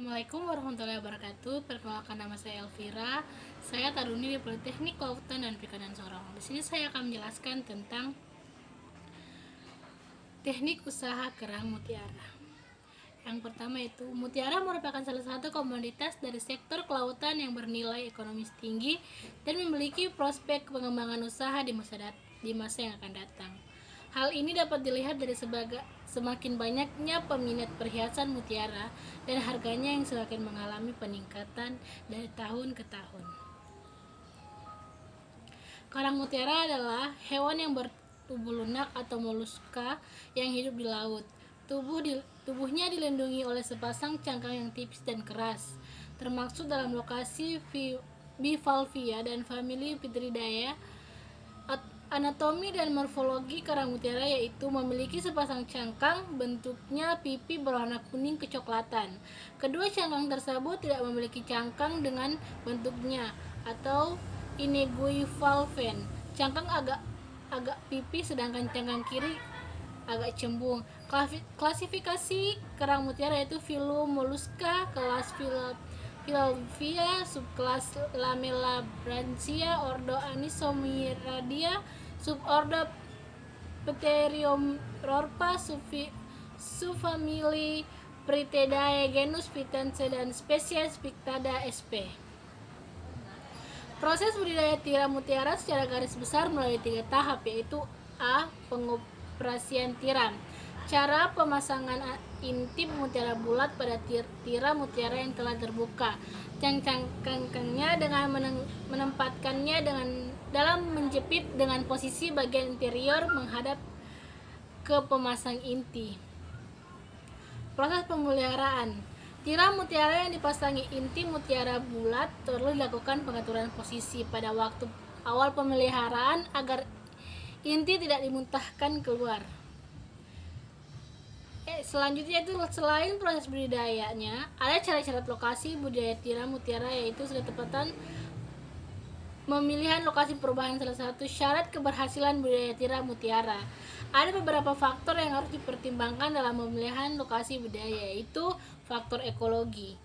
Assalamualaikum warahmutillahi wabarakatuh. Perkenalkan, nama saya Elvira. Saya taruni di Politeknik Kelautan dan Perikanan Sorong. Di sini saya akan menjelaskan tentang teknik usaha kerang mutiara. Yang pertama itu, mutiara merupakan salah satu komoditas dari sektor kelautan yang bernilai ekonomis tinggi dan memiliki prospek pengembangan usaha di masa yang akan datang. Hal ini dapat dilihat dari semakin banyaknya peminat perhiasan mutiara dan harganya yang semakin mengalami peningkatan dari tahun ke tahun. Karang mutiara adalah hewan yang bertubuh lunak atau moluska yang hidup di laut. Tubuhnya dilindungi oleh sepasang cangkang yang tipis dan keras, termasuk dalam lokasi Bivalvia dan famili Pitridae. Anatomi dan morfologi karang mutiara yaitu memiliki sepasang cangkang, bentuknya pipi berwarna kuning kecoklatan. Kedua cangkang tersebut tidak memiliki cangkang dengan bentuknya atau ineguivalven. Cangkang agak pipi sedangkan cangkang kiri agak cembung. Klasifikasi kerang mutiara yaitu filum Mollusca, kelas Filavia, subkelas Lamellibranchia, ordo Anisomyridia, subordo Pteriomorpha, subfamili Pritidae, genus Phytance dan spesies Pictada sp. Proses budidaya tiram mutiara secara garis besar melalui 3 tahap, yaitu A. Pengoperasian tiram. Cara pemasangan inti mutiara bulat pada tiram mutiara yang telah terbuka. Cangkangnya dengan menempatkannya dalam menjepit dengan posisi bagian interior menghadap ke pemasang inti. Proses pemeliharaan. Tiram mutiara yang dipasangi inti mutiara bulat perlu dilakukan pengaturan posisi pada waktu awal pemeliharaan agar inti tidak dimuntahkan keluar. Selanjutnya itu, selain proses budidayanya, ada cara-cara lokasi budidaya tiram mutiara, yaitu ketepatan pemilihan lokasi perubahan salah satu syarat keberhasilan budidaya tiram mutiara. Ada beberapa faktor yang harus dipertimbangkan dalam pemilihan lokasi budidaya, yaitu faktor ekologi.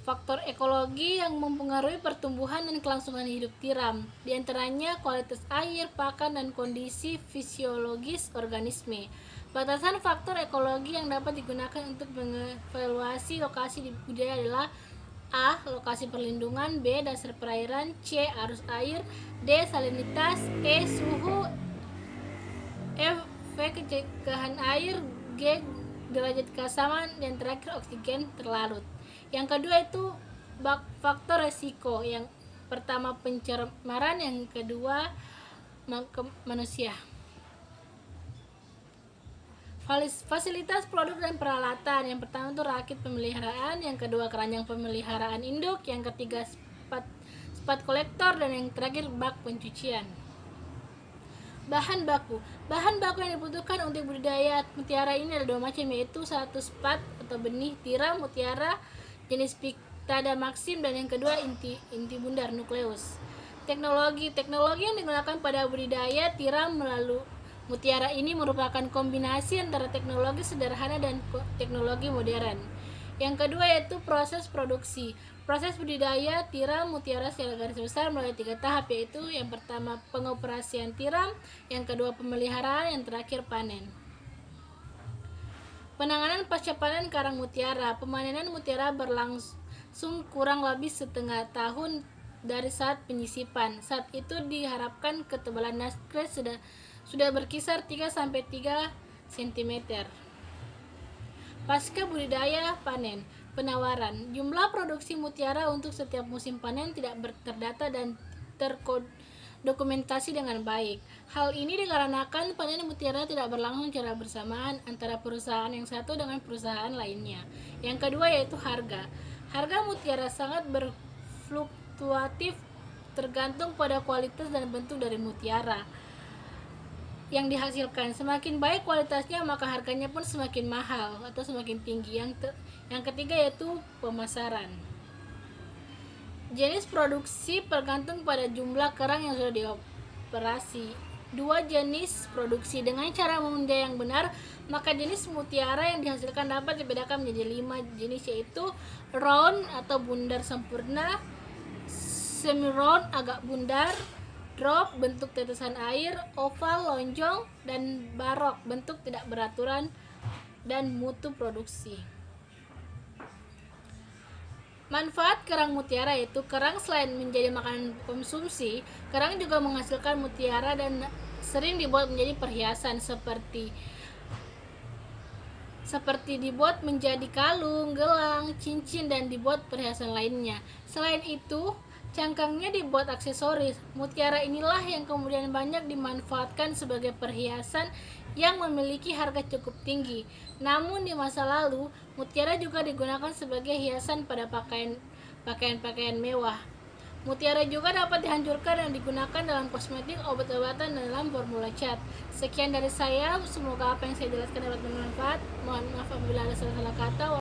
Faktor ekologi yang mempengaruhi pertumbuhan dan kelangsungan hidup tiram, di antaranya kualitas air, pakan, dan kondisi fisiologis organisme. Batasan faktor ekologi yang dapat digunakan untuk mengevaluasi lokasi di budidaya adalah A. Lokasi perlindungan, B. Dasar perairan, C. Arus air, D. Salinitas, E. Suhu, F. Kejegahan air, G. Derajat keasaman, dan terakhir oksigen terlarut. Yang kedua itu faktor resiko. Yang pertama pencemaran, yang kedua manusia. Fasilitas produk dan peralatan. Yang pertama itu rakit pemeliharaan, yang kedua keranjang pemeliharaan induk, yang ketiga spat kolektor, dan yang terakhir bak pencucian. Bahan baku yang dibutuhkan untuk budidaya mutiara ini ada 2 macam, yaitu 1 spat atau benih tiram mutiara jenis Pictada maxim, dan yang kedua inti bundar nukleus. Teknologi yang digunakan pada budidaya tiram melalui mutiara ini merupakan kombinasi antara teknologi sederhana dan teknologi modern. Yang kedua yaitu proses produksi. Proses budidaya tiram mutiara secara garis besar melalui 3 tahap, yaitu yang pertama pengoperasian tiram, yang kedua pemeliharaan, yang terakhir panen. Penanganan pasca panen karang mutiara. Pemanenan mutiara berlangsung kurang lebih setengah tahun dari saat penyisipan. Saat itu diharapkan ketebalan naskret sudah berkisar 3-3 cm. Pasca budidaya panen. Penawaran. Jumlah produksi mutiara untuk setiap musim panen tidak terdata dan terdokumentasi dengan baik. Hal ini dikarenakan panen mutiara tidak berlangsung secara bersamaan antara perusahaan yang satu dengan perusahaan lainnya. Yang kedua yaitu harga. Harga mutiara sangat berfluktuatif tergantung pada kualitas dan bentuk dari mutiara yang dihasilkan. Semakin baik kualitasnya, maka harganya pun semakin mahal atau semakin tinggi. Yang ketiga yaitu pemasaran. Jenis produksi tergantung pada jumlah kerang yang sudah dioperasi. dua jenis produksi. Dengan cara memindai yang benar, maka jenis mutiara yang dihasilkan dapat dibedakan menjadi 5 jenis, yaitu round atau bundar sempurna, semi round agak bundar, drop bentuk tetesan air, oval lonjong, dan barok bentuk tidak beraturan dan mutu produksi. Manfaat kerang mutiara yaitu kerang selain menjadi makanan konsumsi, kerang juga menghasilkan mutiara dan sering dibuat menjadi perhiasan seperti dibuat menjadi kalung, gelang, cincin, dan dibuat perhiasan lainnya. Selain itu, cangkangnya dibuat aksesoris. Mutiara inilah yang kemudian banyak dimanfaatkan sebagai perhiasan yang memiliki harga cukup tinggi. Namun di masa lalu, mutiara juga digunakan sebagai hiasan pada pakaian mewah. Mutiara juga dapat dihancurkan dan digunakan dalam kosmetik, obat-obatan, dan dalam formula cat. Sekian dari saya, semoga apa yang saya jelaskan dapat bermanfaat. Mohon maaf apabila ada salah-salah kata.